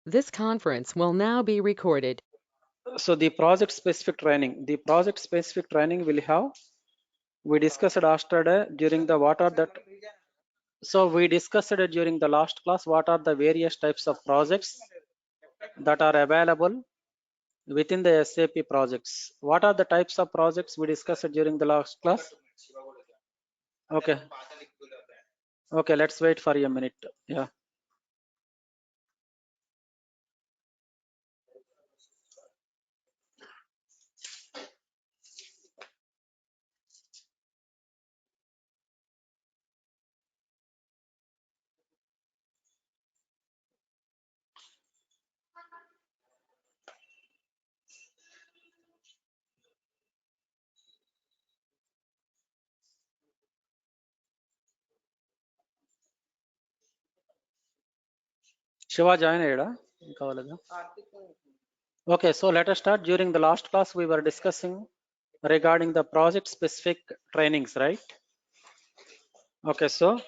This conference will now be recorded. So the project specific training will have, we discussed yesterday during the what are that. So we discussed it during the last class, what are the various types of projects that are available within the SAP projects. What are the types of projects we discussed during the last class? Okay. Okay, let's wait for a minute. Yeah. Shiva join Ada. Okay, so let us start. During the last class, we were discussing regarding the project specific trainings, right? Okay, so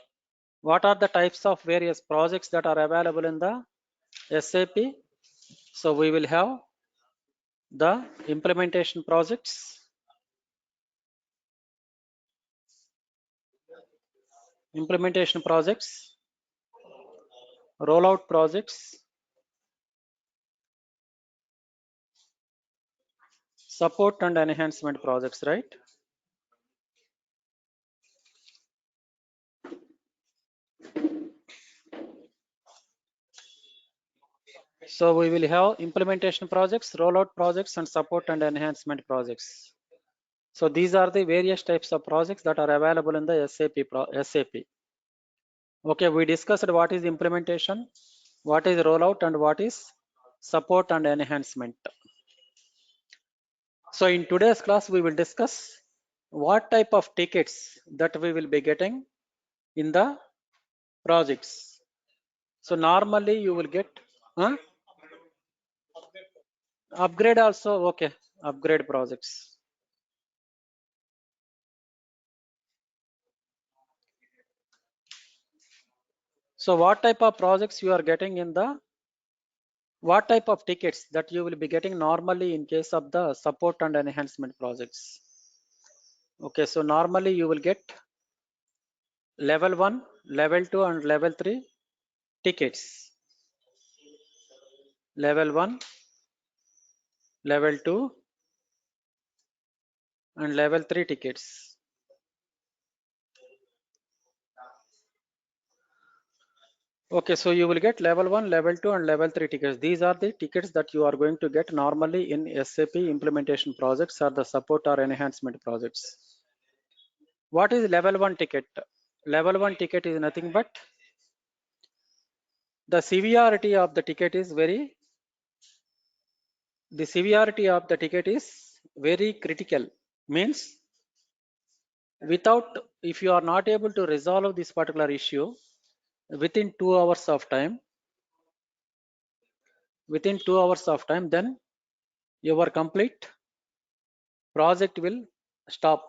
what are the types of various projects that are available in the SAP? So we will have the implementation projects, rollout projects, support and enhancement projects, right? So we will have implementation projects, rollout projects, and support and enhancement projects. So these are the various types of projects that are available in the SAP. Okay, we discussed what is implementation, what is rollout, and what is support and enhancement. So in today's class, we will discuss what type of tickets that we will be getting in the projects. So normally you will get upgrade also. Okay, upgrade projects. So what type of projects you are getting in the, what type of tickets that you will be getting normally in case of the support and enhancement projects? Okay, so normally you will get level 1, level 2, and level 3 tickets. Level 1, level 2, and level 3 tickets. Okay, so you will get level 1, level 2, and level 3 tickets. These are the tickets that you are going to get normally in SAP implementation projects or the support or enhancement projects. What is level 1 ticket? Level 1 ticket is nothing but the severity of the ticket is very critical. Means without, if you are not able to resolve this particular issue within 2 hours of time, then your complete project will stop.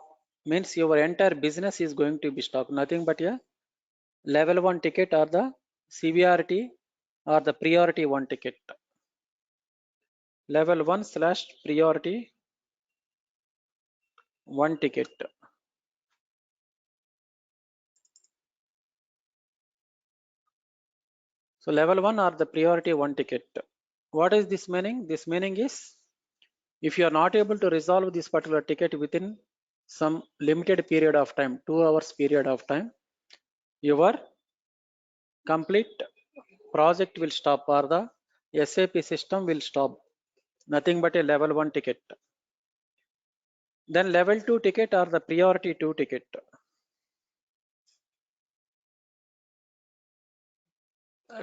Means your entire business is going to be stopped. Nothing but a level 1 ticket or the severity or the priority 1 ticket. Level 1/priority 1 ticket. So level 1 or the priority 1 ticket. What is this meaning? This meaning is if you are not able to resolve this particular ticket within some limited period of time, 2 hours period of time, your complete project will stop or the SAP system will stop. Nothing but a level 1 ticket. Then level 2 ticket or the priority 2 ticket.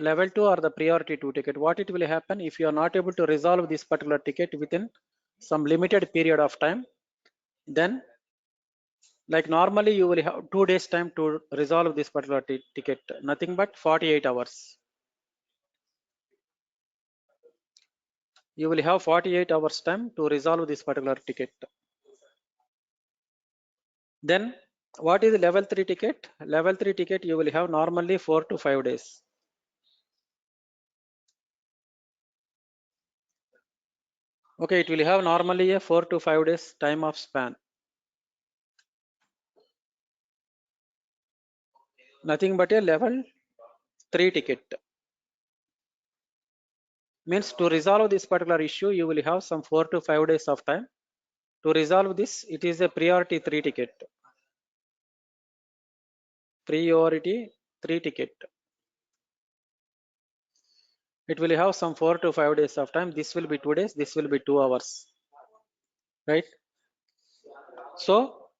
Level 2 or the priority 2 ticket. What it will happen if you are not able to resolve this particular ticket within some limited period of time, then like normally you will have 2 days time to resolve this particular ticket, nothing but 48 hours. You will have 48 hours time to resolve this particular ticket. Then what is level 3 ticket? Level 3 ticket you will have normally 4 to 5 days. Okay, it will have normally a 4 to 5 days time of span. Nothing but a level 3 ticket. Means to resolve this particular issue, you will have some 4 to 5 days of time. To resolve this, it is a priority 3 ticket. Priority 3 ticket. It will have some 4 to 5 days of time. This will be 2 days. This will be 2 hours. Right? So,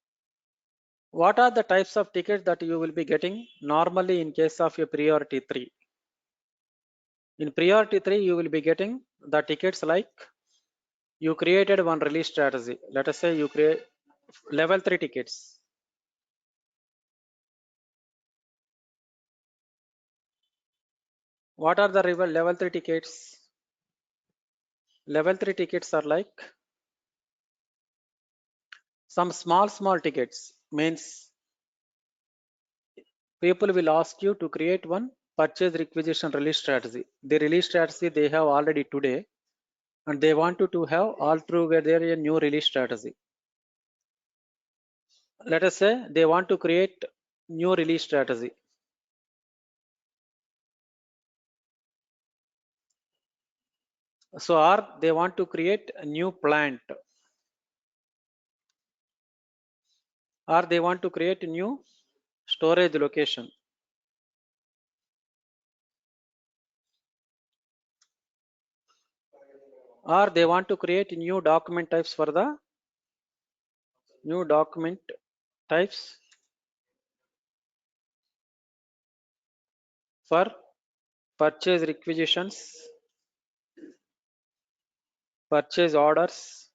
what are the types of tickets that you will be getting normally in case of a priority 3? In priority 3, you will be getting the tickets like you created one release strategy. Let us say you create level 3 tickets. What are the level 3 tickets? Level 3 tickets are like some small tickets. Means people will ask you to create one purchase requisition release strategy. The release strategy they have already today, and they want you to have all together a new release strategy. Let us say they want to create new release strategy. So, or they want to create a new plant, or they want to create a new storage location, or they want to create new document types for the new document types for purchase requisitions, purchase orders,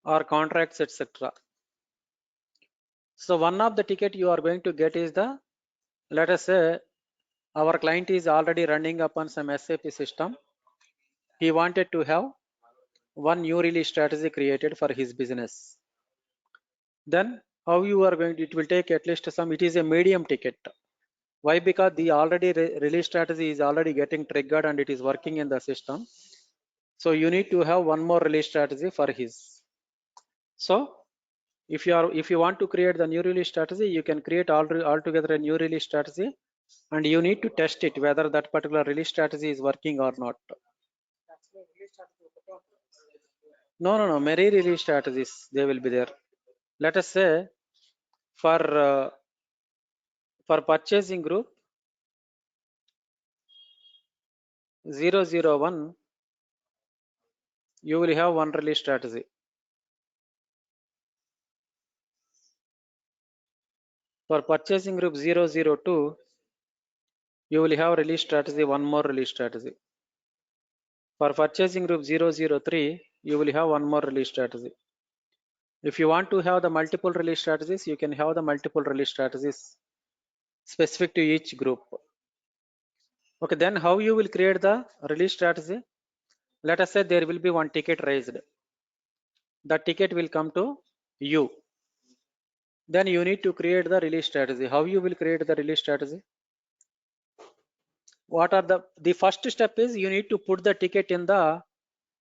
or contracts, etc. So one of the ticket you are going to get is the, let us say our client is already running upon some SAP system. He wanted to have one new release strategy created for his business. Then how you are going to, it will take at least some, it is a medium ticket. Why? Because the already release strategy is already getting triggered and it is working in the system. So you need to have one more release strategy for his. So if you want to create the new release strategy, you can create altogether a new release strategy, and you need to test it whether that particular release strategy is working or not. No. Many release strategies they will be there. Let us say for purchasing group 001, you will have one release strategy. For purchasing group 002, you will have release strategy, one more release strategy. For purchasing group 003, you will have one more release strategy. If you want to have the multiple release strategies, you can have the multiple release strategies specific to each group. Okay, then how you will create the release strategy? Let us say there will be one ticket raised. The ticket will come to you. Then you need to create the release strategy. How you will create the release strategy? What are the first step is you need to put the ticket in the,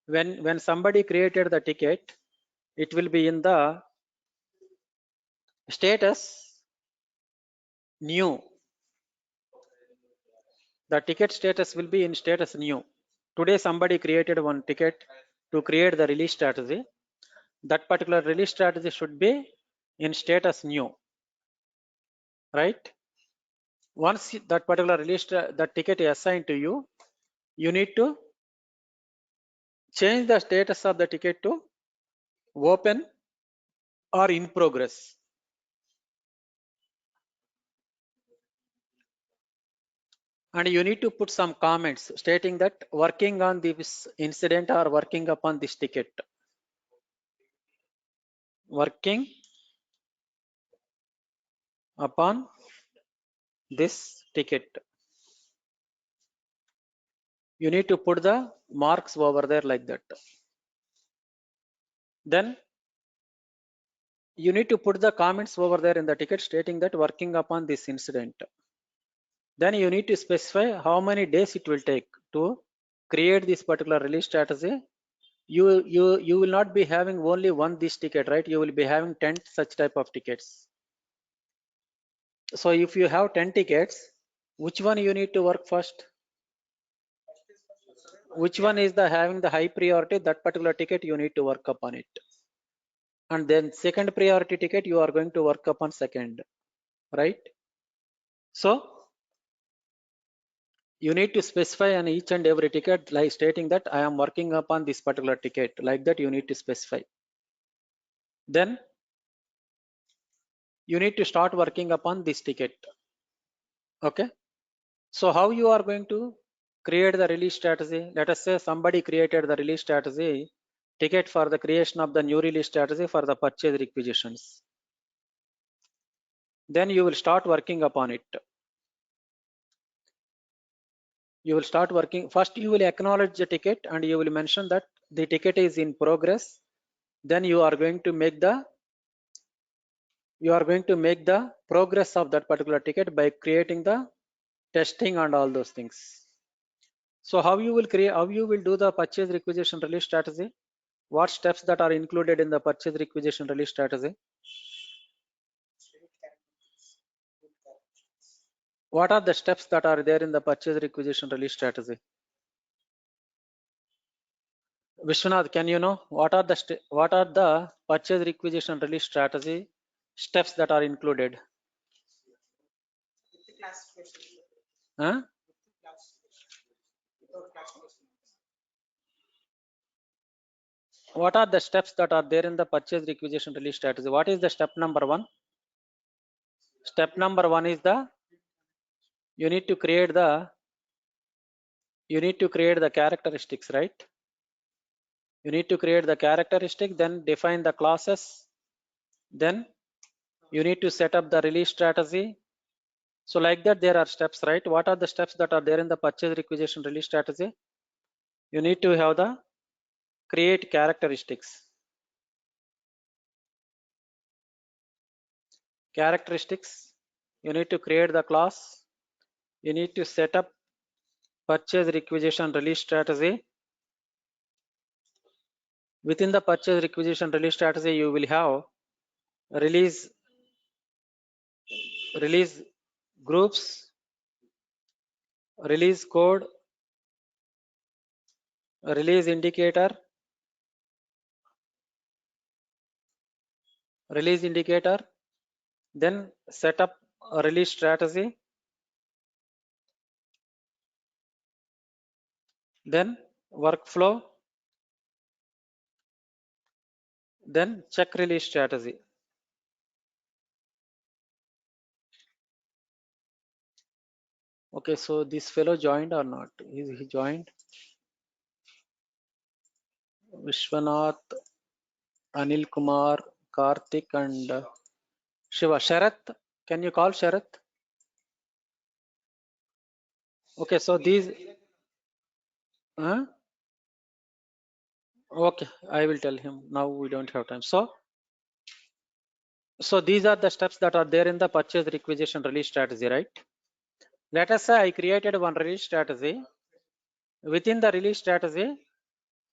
when somebody created the ticket, it will be in the status new. The ticket status will be in status new. Today somebody created one ticket to create the release strategy. That particular release strategy should be in status new, right? Once that particular release that ticket is assigned to you, you need to change the status of the ticket to open or in progress. And you need to put some comments stating that working on this incident or working upon this ticket. Working upon this ticket. You need to put the marks over there like that. Then you need to put the comments over there in the ticket stating that working upon this incident. Then you need to specify how many days it will take to create this particular release strategy. You will not be having only one this ticket, right? You will be having 10 such type of tickets. So if you have 10 tickets, which one you need to work first? Which one is the having the high priority? That particular ticket you need to work upon it. And then second priority ticket you are going to work upon second, right? So you need to specify on each and every ticket, like stating that I am working upon this particular ticket, like that you need to specify. Then you need to start working upon this ticket. Okay. So how you are going to create the release strategy? Let us say somebody created the release strategy ticket for the creation of the new release strategy for the purchase requisitions. Then you will start working upon it. You will start working. First, you will acknowledge the ticket and you will mention that the ticket is in progress. Then you are going to make the progress of that particular ticket by creating the testing and all those things. So how you will do the purchase requisition release strategy? What steps that are included in the purchase requisition release strategy? What are the steps that are there in the purchase requisition release strategy? Vishwanath, can you know what are the purchase requisition release strategy steps that are included? Huh? What are the steps that are there in the purchase requisition release strategy? What is the step number one? Step number one is you need to create the characteristics, right? You need to create the characteristic, then define the classes, then you need to set up the release strategy. So like that there are steps, right? What are the steps that are there in the purchase requisition release strategy? You need to have the create characteristics. You need to create the class. You need to set up purchase requisition release strategy. Within the purchase requisition release strategy, you will have release groups, release code, release indicator, then set up a release strategy, then workflow, then check release strategy. Okay, so this fellow joined or not? Is he joined? Vishwanath, Anil Kumar, Karthik, and Shiva. Sharath, can you call Sharath? Okay, so these. Huh? Okay, I will tell him. Now we don't have time. So these are the steps that are there in the purchase requisition release strategy, right? Let us say I created one release strategy. Within the release strategy,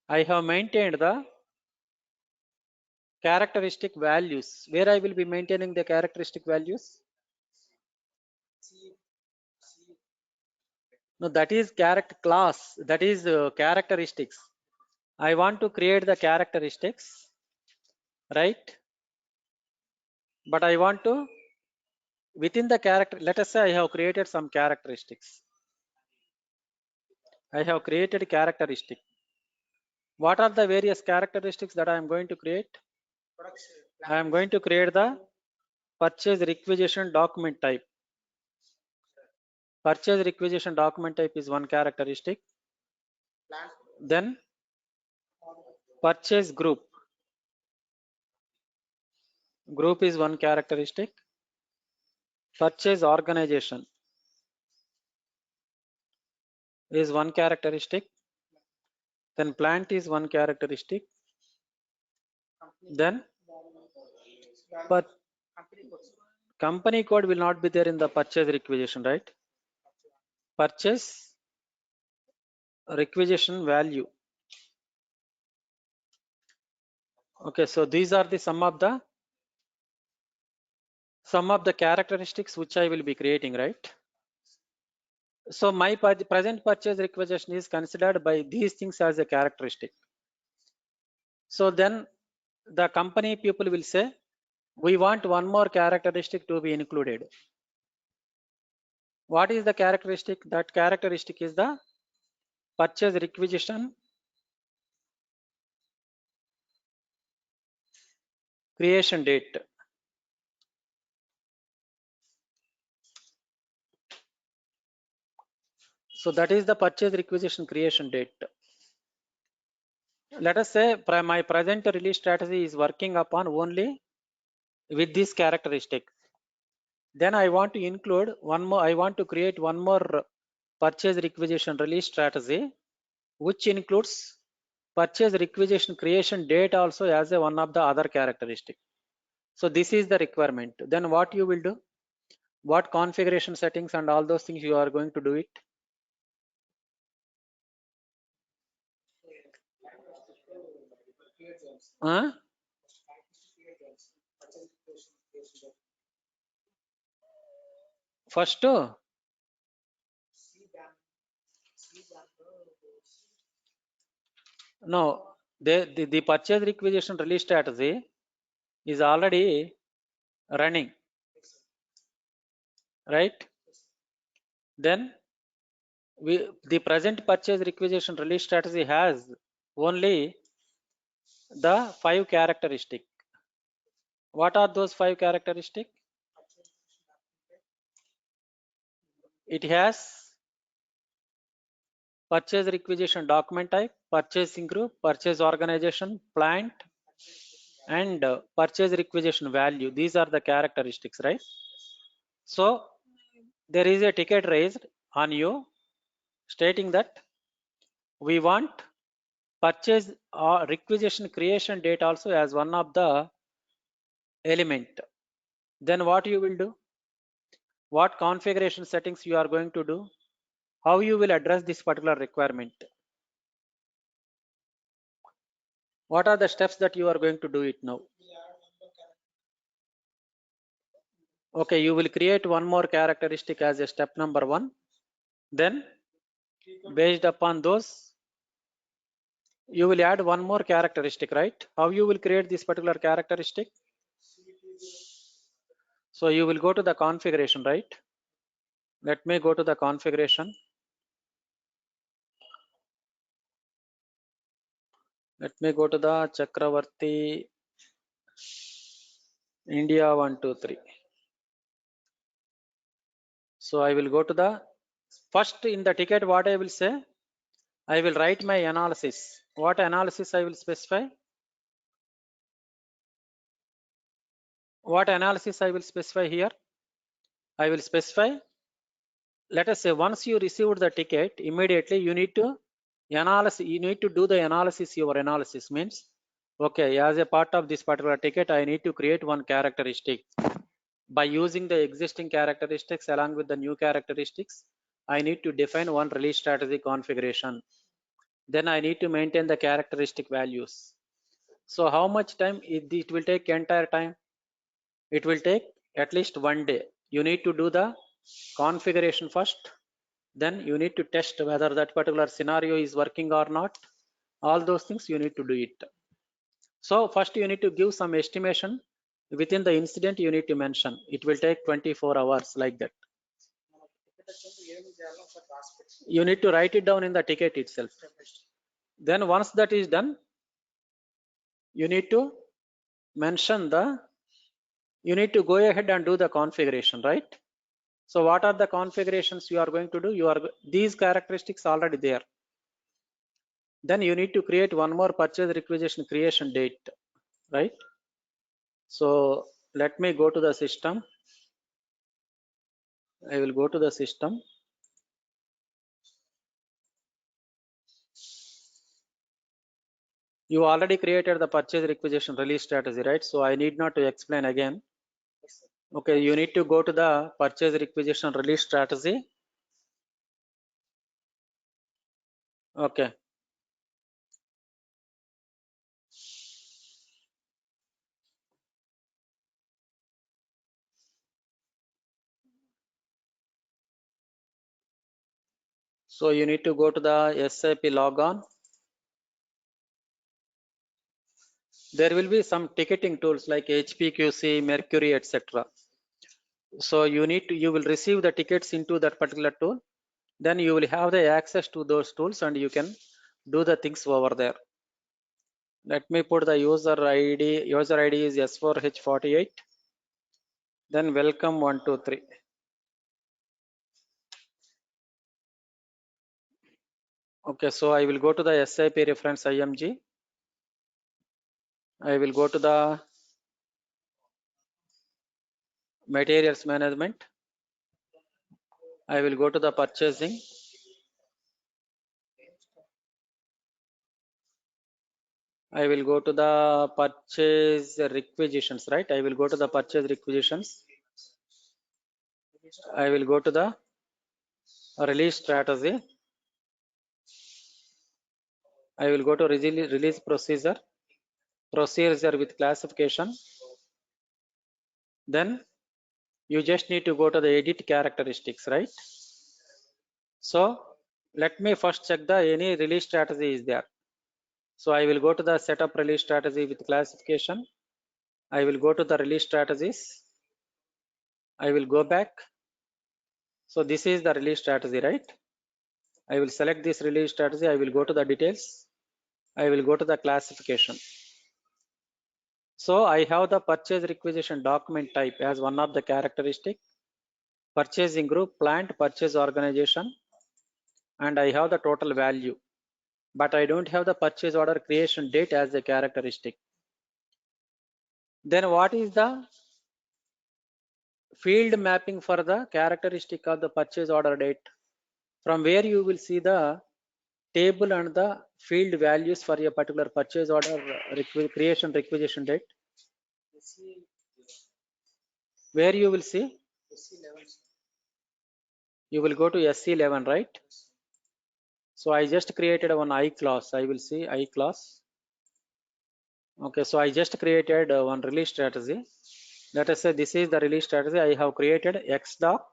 I have maintained the characteristic values. Where I will be maintaining the characteristic values? No, that is character class. That is characteristics. I want to create the characteristics, right? But I want to within the character. Let us say I have created some characteristics. I have created characteristic. What are the various characteristics that I am going to create? I am going to create the purchase requisition document type. Purchase requisition document type is one characteristic. Then purchase group. Group is one characteristic. Purchase organization is one characteristic. Then plant is one characteristic. Then but company code will not be there in the purchase requisition, right? purchase requisition value. Okay, so these are the some of the characteristics which I will be creating, right? So my present purchase requisition is considered by these things as a characteristic. So then the company people will say, we want one more characteristic to be included. What is the characteristic? That characteristic is the purchase requisition creation date. So that is the purchase requisition creation date. Let us say my present release strategy is working upon only with this characteristic. Then I want to include one more, I want to create one more purchase requisition release strategy, which includes purchase requisition creation date also as a one of the other characteristic. So this is the requirement. Then what you will do? What configuration settings and all those things you are going to do it? Huh? First, no, the purchase requisition release strategy is already running, right? Then the present purchase requisition release strategy has only the 5 characteristic. What are those 5 characteristic? It has purchase requisition document type, purchasing group, purchase organization, plant, and purchase requisition value. These are the characteristics, right? So there is a ticket raised on you stating that we want purchase or requisition creation date also as one of the element. Then what you will do? What configuration settings you are going to do? How you will address this particular requirement? What are the steps that you are going to do it now? Okay, you will create one more characteristic as a step number 1. Then based upon those, you will add one more characteristic, right? How you will create this particular characteristic? So you will go to the configuration, right? Let me go to the configuration. Let me go to the Chakravarti India 123. So I will go to the first in the ticket. What I will say, I will write my analysis. What analysis I will specify? What analysis I will specify here? I will specify, let us say once you received the ticket, immediately you need to do the analysis. Your analysis means, okay, as a part of this particular ticket, I need to create one characteristic. By using the existing characteristics along with the new characteristics, I need to define one release strategy configuration. Then I need to maintain the characteristic values. So how much time it will take? Entire time it will take at least 1 day. You need to do the configuration first, then you need to test whether that particular scenario is working or not. All those things you need to do it. So first you need to give some estimation within the incident. You need to mention it will take 24 hours, like that. You need to write it down in the ticket itself. Then once that is done, you need to mention you need to go ahead and do the configuration, right? So what are the configurations you are going to do? These characteristics already there. Then you need to create one more purchase requisition creation date, right? So let me go to the system. I will go to the system. You already created the purchase requisition release strategy, right? So I need not to explain again. Okay, you need to go to the purchase requisition release strategy. Okay. So you need to go to the SAP logon. There will be some ticketing tools like HPQC, Mercury, etc. So you will receive the tickets into that particular tool. Then you will have the access to those tools and you can do the things over there. Let me put the user ID. User ID is S4H48. Then welcome 123. Okay, so I will go to the SAP reference IMG. I will go to the materials management. I will go to the purchasing. I will go to the purchase requisitions, right? I will go to the purchase requisitions. I will go to the release strategy. I will go to release procedure with classification. Then you just need to go to the edit characteristics, right? So let me first check the any release strategy is there. So I will go to the setup release strategy with classification. I will go to the release strategies. I will go back. So this is the release strategy, right? I will select this release strategy. I will go to the details. I will go to the classification. So I have the purchase requisition document type as one of the characteristic, purchasing group, plant, purchase organization, and I have the total value, but I don't have the purchase order creation date as a characteristic. Then what is the field mapping for the characteristic of the purchase order date? From where you will see the table and the field values for a particular purchase order creation requisition date. Where you will see? You will go to SC11, right? So I just created one I class. I will see I class. Okay, so I just created one release strategy. Let us say this is the release strategy. I have created X doc,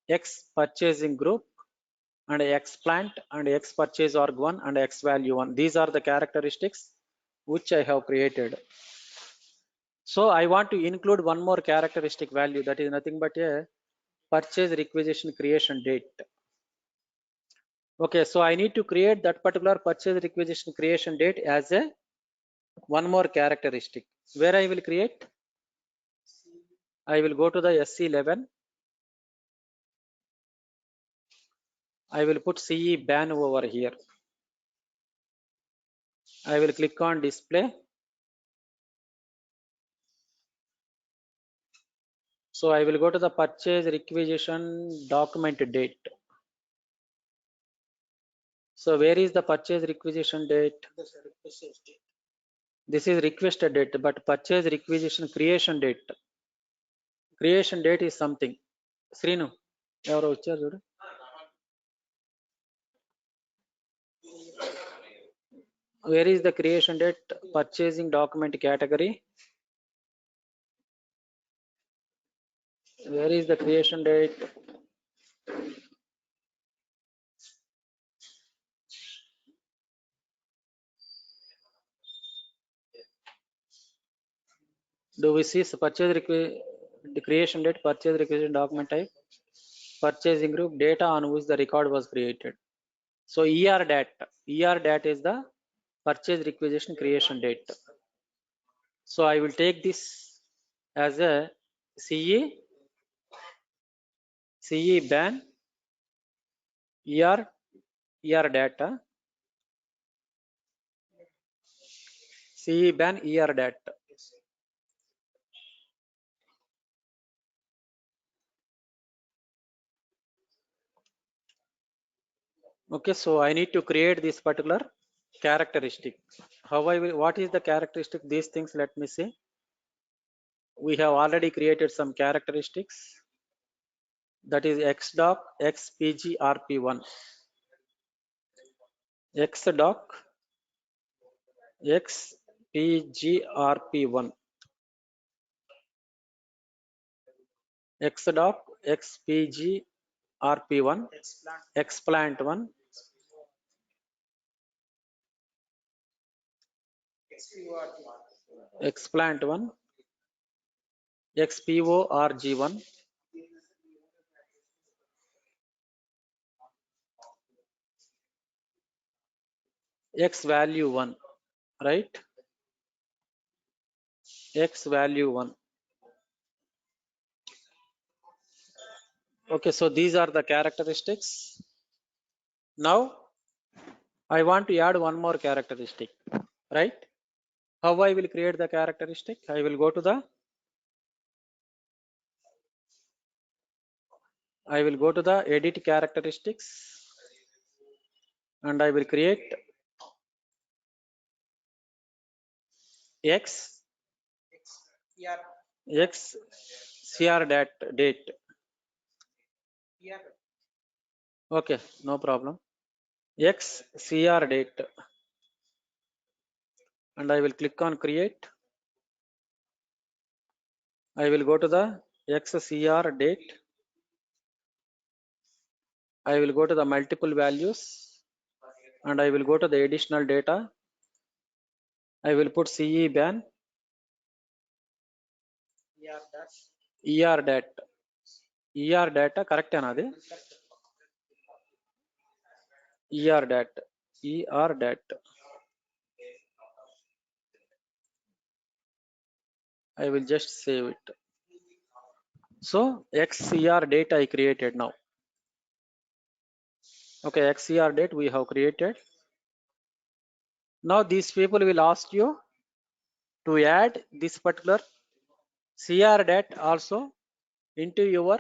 X purchasing group, and X plant, and X purchase org 1, and X value 1. These are the characteristics which I have created. So I want to include one more characteristic value, that is nothing but a purchase requisition creation date. Okay, so I need to create that particular purchase requisition creation date as a one more characteristic. Where I will create? I will go to the SC11. I will put CE ban over here. I will click on display. So I will go to the purchase requisition document date. So where is the purchase requisition date? This is requested date, but purchase requisition creation date. Creation date is something. Srinu, ఎవరో వచ్చారు చూడు. Where is the creation date? Purchasing document category. Where is the creation date? Do we see the creation date, purchase requisition document type, purchasing group, data on which the record was created? So ER dat is the purchase requisition creation date. So I will take this as a CE ban ER data, CE ban ER data. Okay, so I need to create this particular characteristic. What is the characteristic? These things, let me see. We have already created some characteristics. That is xdoc xpgrp1. xdoc xpgrp1 xdoc xpgrp1 explant1 explant1 xporg1 x value 1, right? X value 1. Okay, so these are the characteristics. Now I want to add one more characteristic, right? How I will create the characteristic? I will go to the edit characteristics and I will create x cr date. Okay, no problem. X cr date and I will click on create. I will go to the x cr date. I will go to the multiple values and I will go to the additional data. I will put CE ban ER data. ER data correct anadi? ER data. ER data. I will just save it. So XCR date I created now. Okay, XCR date we have created. Now these people will ask you to add this particular CR date also into your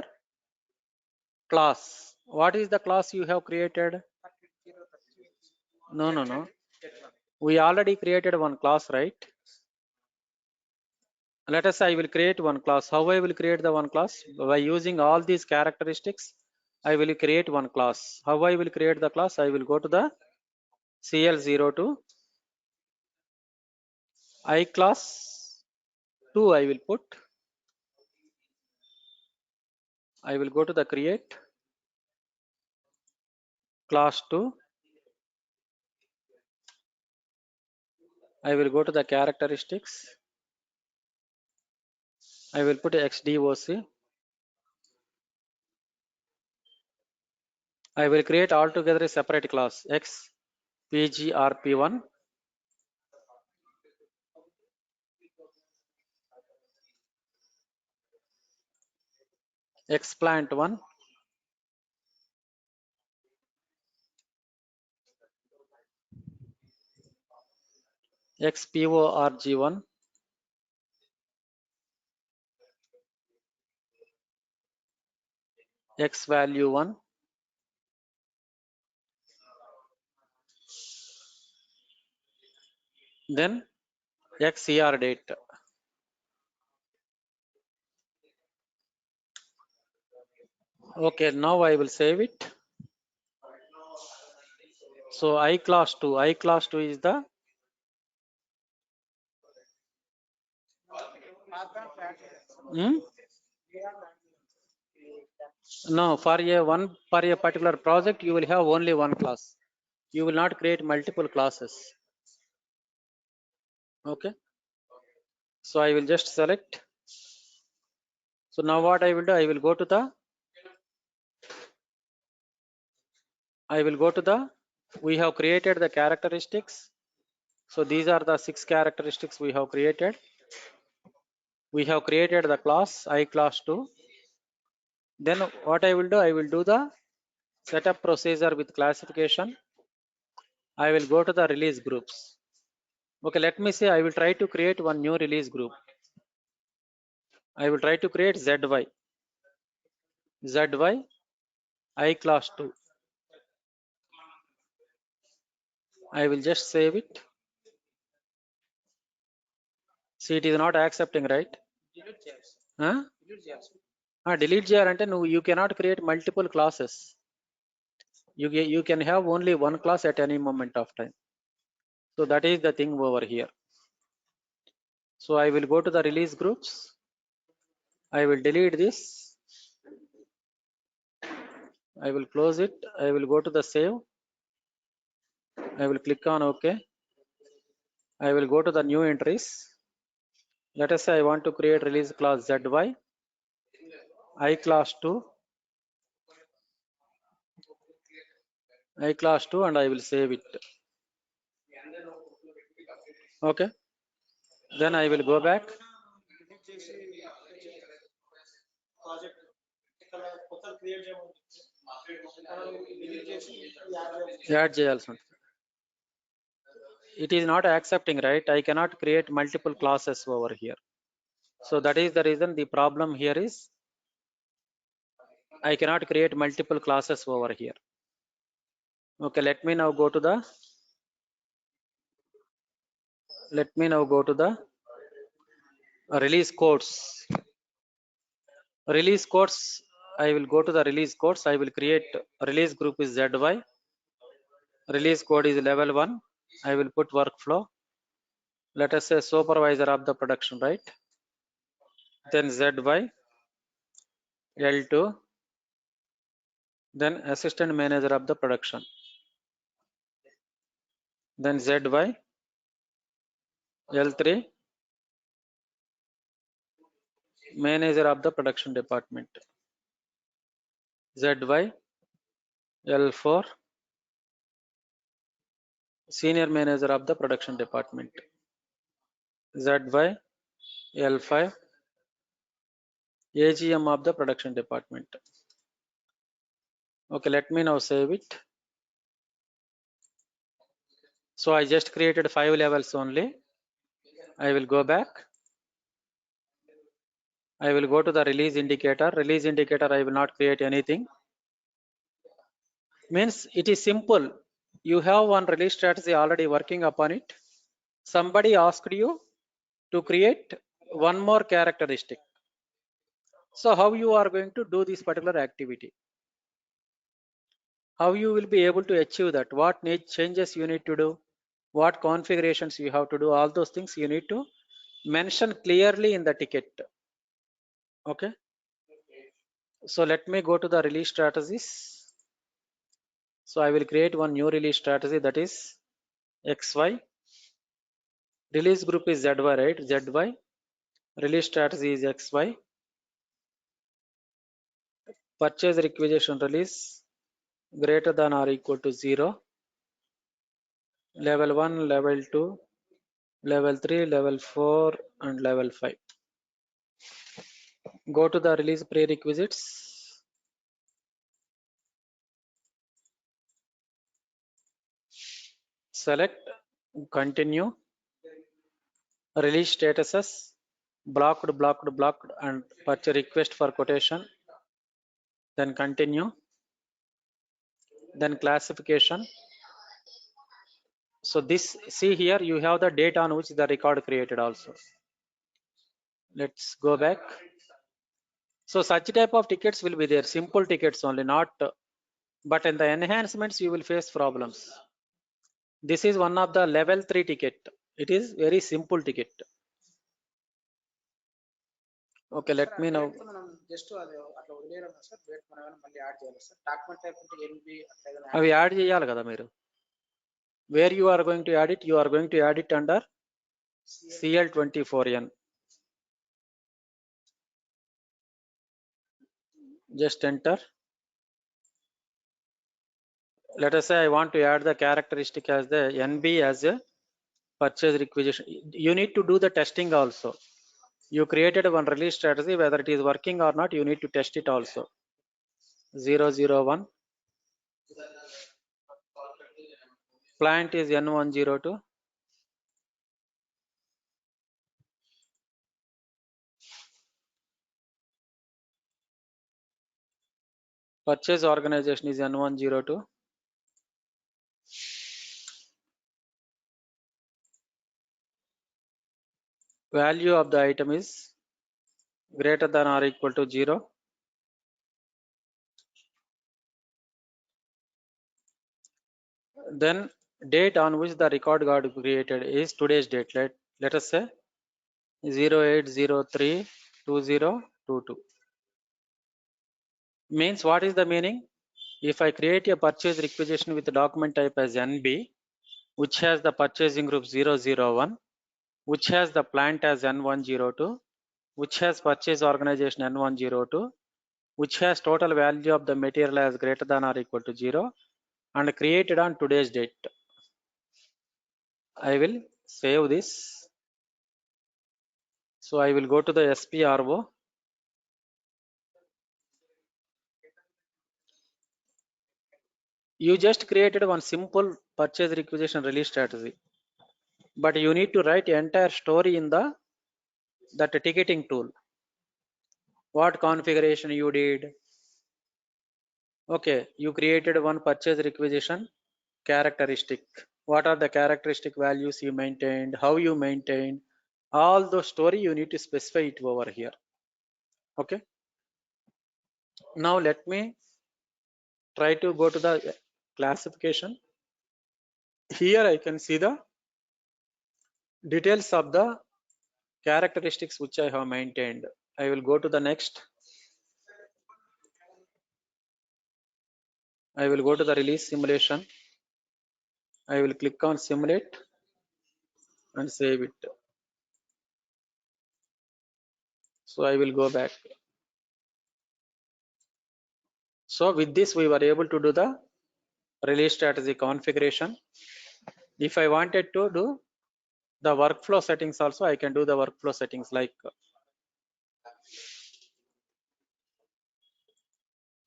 class. What is the class you have created? No. We already created one class, right? Let us say I will create one class. How I will create the one class? By using all these characteristics, I will create one class. How I will create the class? I will go to the CL02 I class 2 I will put. I will go to the create class 2. I will go to the characteristics. I will put XDOC. I will create altogether a separate class XPGRP1. Explant1. XPORG1. X value 1. Then XCR date. Okay, now I will save it. So I class 2 is the no, for a particular project you will have only one class. You will not create multiple classes. Okay, so I will just select. So now what I will do, I will go to the we have created the characteristics. So these are the 6 characteristics we have created. We have created the class I class 2. Then what I will do, I will do the setup procedure with classification. I will go to the release groups. Okay, let me say I will try to create one new release group. I will try to create ZY I class 2. I will just save it. See, it is not accepting, right? Huh? Delete చేయాలంటే you cannot create multiple classes. You can have only one class at any moment of time. So that is the thing over here. So I will go to the release groups. I will delete this. I will close it. I will go to the save. I will click on OK. I will go to the new entries. Let us say I want to create release class ZY, I class 2, I class 2, and I will save it. Okay. Then I will go back. Add చేయాల్సి ఉంటుంది. It is not accepting, right? I cannot create multiple classes over here. So that is the reason the problem here is I cannot create multiple classes over here. Okay, let me now go to the release codes. Release codes, I will go to the release codes. I will create release group is ZY. Release code is level 1. I will put workflow. Let us say supervisor of the production, right? Then ZY, L2, then assistant manager of the production. Then ZY, L3, manager of the production department. ZY, L4, senior manager of the production department. ZY, L5, AGM of the production department. Okay, let me now save it. So I just created 5 levels only. I will go back. I will go to the release indicator. Release indicator, I will not create anything. Means it is simple. You have one release strategy already working upon it. Somebody asked you to create one more characteristic. So how you are going to do this particular activity? How you will be able to achieve that? What changes you need to do? What configurations you have to do? All those things you need to mention clearly in the ticket. Okay. So let me go to the release strategies. So I will create one new release strategy, that is XY. Release group is ZY, right? ZY. Release strategy is XY. Purchase requisition release greater than or equal to 0. Level 1, level 2, level 3, level 4, and level 5. Go to the release prerequisites. Select continue. Release statuses blocked, and purchase request for quotation. Then continue. Then classification. So this, see here, you have the date on which the record created also. Let's go back. So such type of tickets will be there, simple tickets only, not, but in the enhancements you will face problems. This is one of the level 3 ticket. It is very simple ticket. Okay, let me now. అవి add చేయాలి కదా మీరు. Where you are going to add it? You are going to add it under CL24N. Just enter. Let us say I want to add the characteristic as the NB as a purchase requisition. You need to do the testing also. You created one release strategy, whether it is working or not, you need to test it also. 001. Plant is N102. Purchase organization is N102. Value of the item is greater than or equal to 0. Then date on which the record got created is today's date. Let us say 08032022. Means what is the meaning? If I create a purchase requisition with the document type as NB, which has the purchasing group 001, which has the plant as N102, which has purchase organization N102, which has total value of the material as greater than or equal to 0, and created on today's date. I will save this. So I will go to the SPRO. You just created one simple purchase requisition release strategy, but you need to write entire story in that ticketing tool. What configuration you did? Okay, you created one purchase requisition characteristic. What are the characteristic values you maintained? How you maintained? All the story you need to specify it over here. Okay. Now let me try to go to the classification. Here I can see the details of the characteristics which I have maintained. I will go to the next. I will go to the release simulation. I will click on simulate and save it. So I will go back. So with this we were able to do the release strategy configuration. If I wanted to do the workflow settings also, I can do the workflow settings like,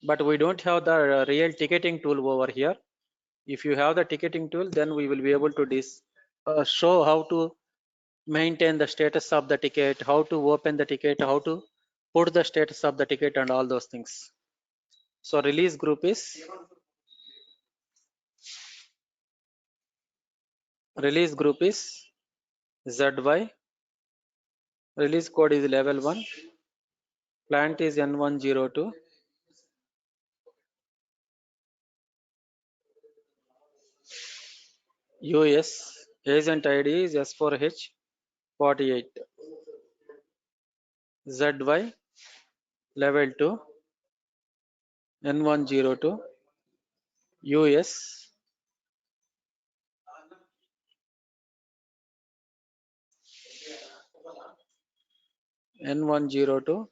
but we don't have the real ticketing tool over here. If you have the ticketing tool, then we will be able to show how to maintain the status of the ticket, how to open the ticket, how to put the status of the ticket and all those things. So release group is ZY, release code is level 1, plant is N102, US, agent ID is S4H48, ZY, level 2, N102, US, N102,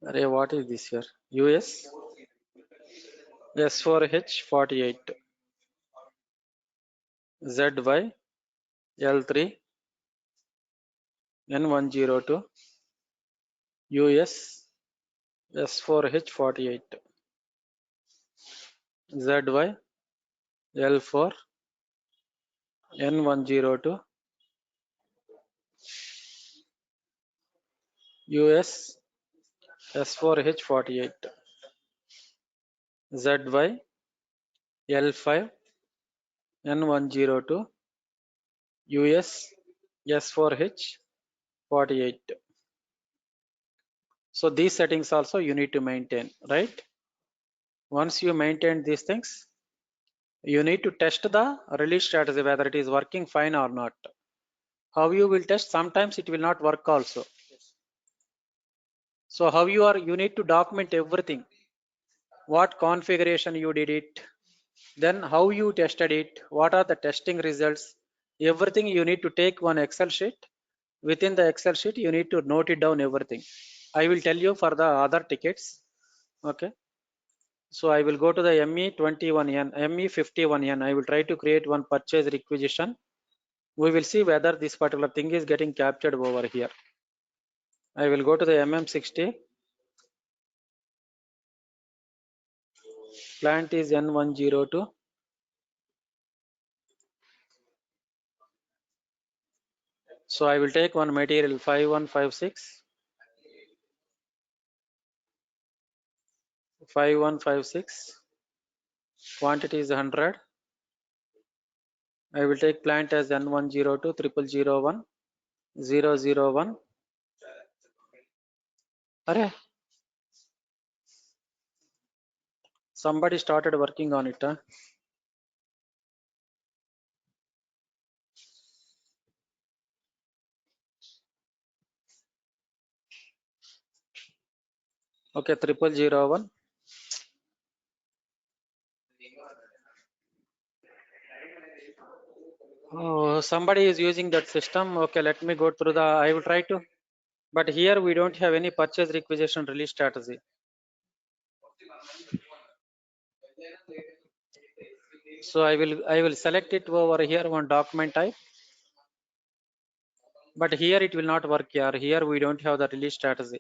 array what is this here? US, S4H48, ZY, L3, N102, US, S4H48, ZY, L4, N102, US, S4H48, ZY, L5, N102, US, S4H48. So these settings also you need to maintain, right? Once you maintain these things, you need to test the release strategy whether it is working fine or not. How you will test? Sometimes it will not work also. So how you need to document everything. What configuration you did it, then how you tested it, what are the testing results, everything you need to take one Excel sheet. Within the Excel sheet you need to note it down everything. I will tell you for the other tickets. Okay, so I will go to the ME21N, ME51N. I will try to create one purchase requisition. We will see whether this particular thing is getting captured over here. I will go to the MM60. Plant is N102. So I will take one material 5156. 5156. Quantity is 100. I will take plant as N102 0001 001. Arey, somebody started working on it. Huh? Okay, 0001. Oh, somebody is using that system. Okay, let me go through the. I will try to. But here we don't have any purchase requisition release strategy. So I will select it over here one document type. But here it will not work here. Here we don't have the release strategy.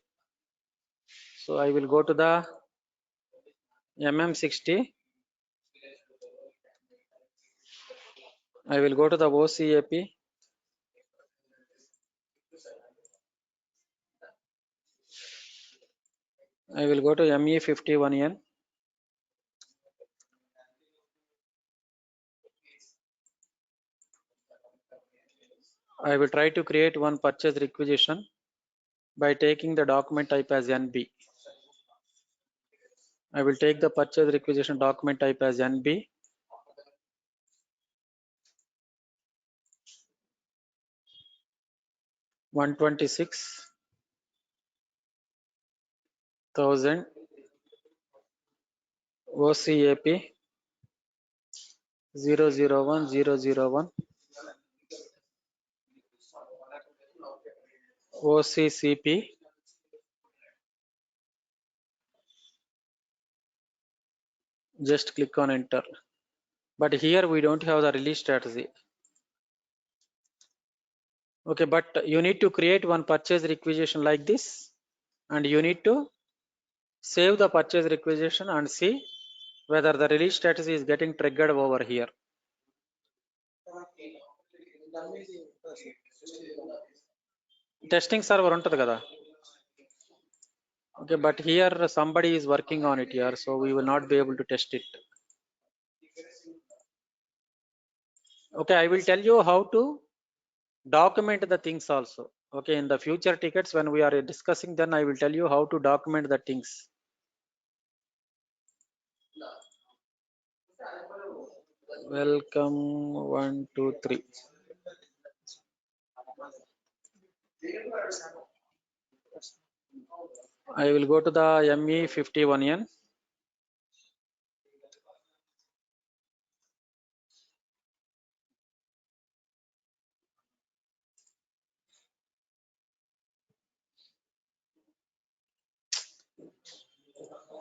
So I will go to the MM60. I will go to the OCAP. I will go to ME51N. I will try to create one purchase requisition by taking the document type as NB. I will take the purchase requisition document type as NB. $126,000 OCAP 001001 OCCP. Just click on enter. But here we don't have the release strategy. Okay, but you need to create one purchase requisition like this, and you need to save the purchase requisition and see whether the release strategy is getting triggered over here. Testing server untadu kada. Okay, but here somebody is working on it here, so we will not be able to test it. Okay, I will tell you how to document the things also. Okay, in the future tickets when we are discussing, then I will tell you how to document the things. Welcome 1 2 3. I will go to the ME51N.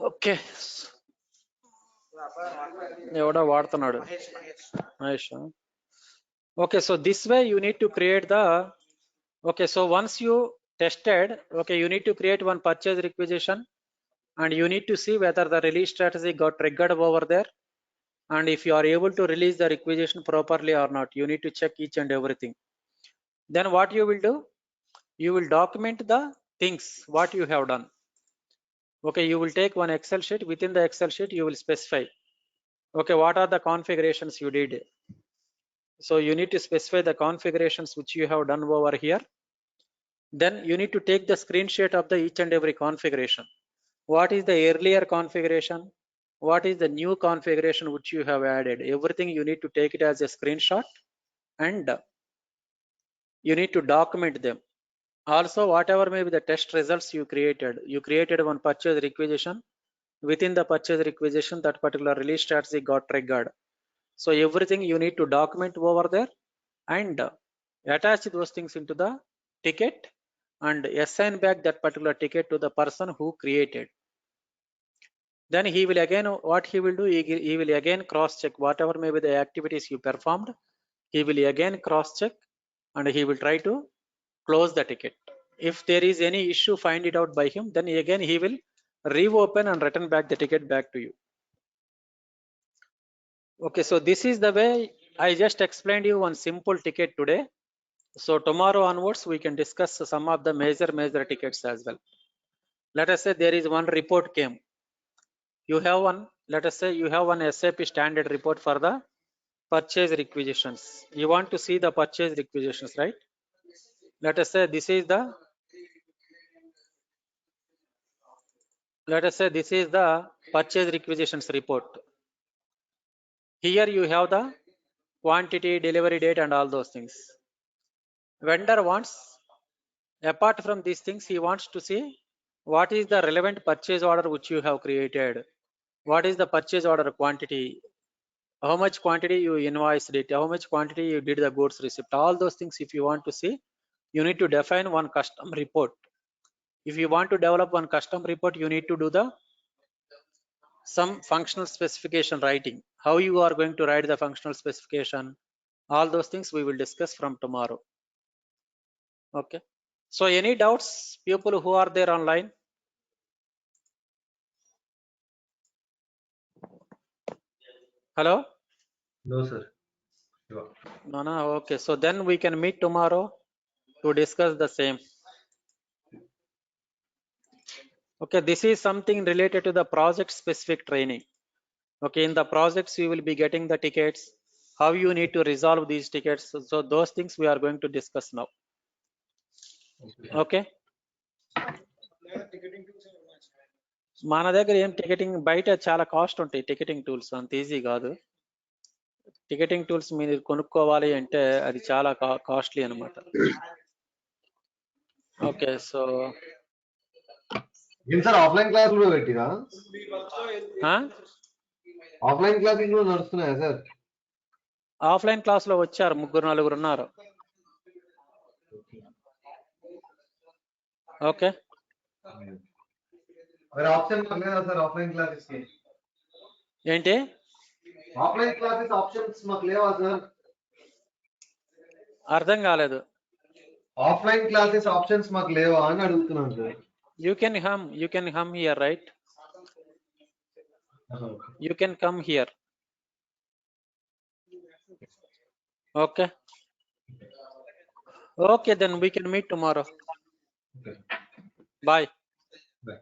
Okay. ఎవడో వాడుతున్నాడు Mahesh. Okay, so this way you need to create the. Okay, so once you tested, okay, you need to create one purchase requisition and you need to see whether the release strategy got triggered over there, and if you are able to release the requisition properly or not. You need to check each and everything. Then what you will do, you will document the things what you have done. Okay, you will take one Excel sheet. Within the Excel sheet you will specify, okay, what are the configurations you did. So you need to specify the configurations which you have done over here. Then you need to take the screenshot of the each and every configuration. What is the earlier configuration? What is the new configuration which you have added? Everything you need to take it as a screenshot, and you need to document them. Also, whatever may be the test results you created one purchase requisition. Within the purchase requisition, that particular release strategy got triggered. So everything you need to document over there and attach those things into the ticket and assign back that particular ticket to the person who created. Then he will again, what he will do, he will again cross check whatever may be the activities you performed. He will again cross check and he will try to close the ticket. If there is any issue, find it out by him, then again he will reopen and return back the ticket back to you. Okay, so this is the way I just explained you one simple ticket today. So tomorrow onwards we can discuss some of the major tickets as well. Let us say there is one report came. You have one, let us say you have one SAP standard report for the purchase requisitions. You want to see the purchase requisitions, right? Let us say this is the purchase requisitions report. Here you have the quantity, delivery date, and all those things. Vendor wants, apart from these things, he wants to see what is the relevant purchase order which you have created. What is the purchase order quantity? How much quantity you invoiced it? How much quantity you did the goods receipt? All those things, if you want to see, you need to define one custom report. If you want to develop one custom report, you need to do some functional specification writing. How you are going to write the functional specification? All those things we will discuss from tomorrow. Okay. So any doubts, people who are there online? Hello? No, sir. Sure. No. Okay. So then we can meet tomorrow to discuss the same. Okay. This is something related to the project specific training. Okay. In the projects, you will be getting the tickets, how you need to resolve these tickets. So those things we are going to discuss now. Okay. మన దగ్గర ఏం ticketing బయట చాలా cost ఉంటాయి ticketing tools అంత easy కాదు ticketing tools మీరు కొనుక్కోవాలి అంటే అది చాలా కాస్ట్లీ అన్నమాట ఓకే సో ఏం సార్ ఆఫ్లైన్ క్లాసులు పెట్టిరా ఆఫ్లైన్ క్లాసెస్ కూడా నడుస్తున్నాయా సార్ ఆఫ్లైన్ క్లాస్ లో వచ్చారు 3-4 ఉన్నారు ఓకే మరి ఆప్షన్ మాకు లేదా సార్ ఆఫ్లైన్ క్లాసెస్ కి ఏంటి ఆఫ్లైన్ క్లాసెస్ ఆప్షన్స్ మాకు లేవా సార్ అర్థం కాలేదు ఆఫ్లైన్ క్లాసెస్ ఆప్షన్స్ మాకు లేవా అని అడుగుతున్నాను sir you can come here right you can come here okay okay then we can meet tomorrow Okay. Bye Bye.